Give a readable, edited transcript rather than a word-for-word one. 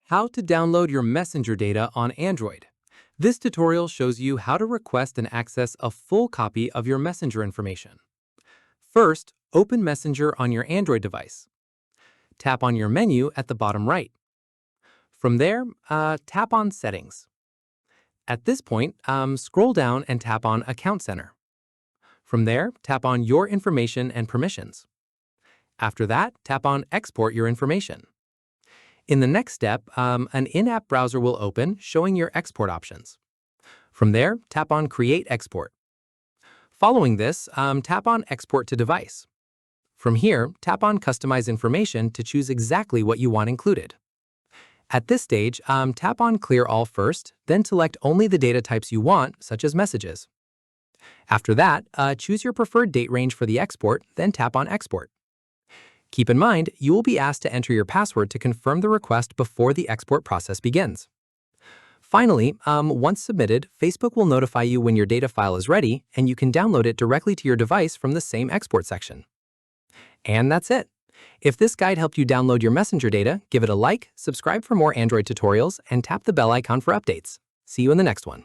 How to download your Messenger data on Android. This tutorial shows you how to request and access a full copy of your Messenger information. First, open Messenger on your Android device. Tap on your menu at the bottom right. From there, tap on Settings. At this point, scroll down and tap on Account Center. From there, tap on Your Information and Permissions. After that, tap on Export Your Information. In the next step, an in-app browser will open showing your export options. From there, tap on Create Export. Following this, tap on Export to Device. From here, tap on Customize Information to choose exactly what you want included. At this stage, tap on Clear All first, then select only the data types you want, such as messages. After that, choose your preferred date range for the export, then tap on Export. Keep in mind, you will be asked to enter your password to confirm the request before the export process begins. Finally, once submitted, Facebook will notify you when your data file is ready, and you can download it directly to your device from the same export section. And that's it. If this guide helped you download your Messenger data, give it a like, subscribe for more Android tutorials, and tap the bell icon for updates. See you in the next one.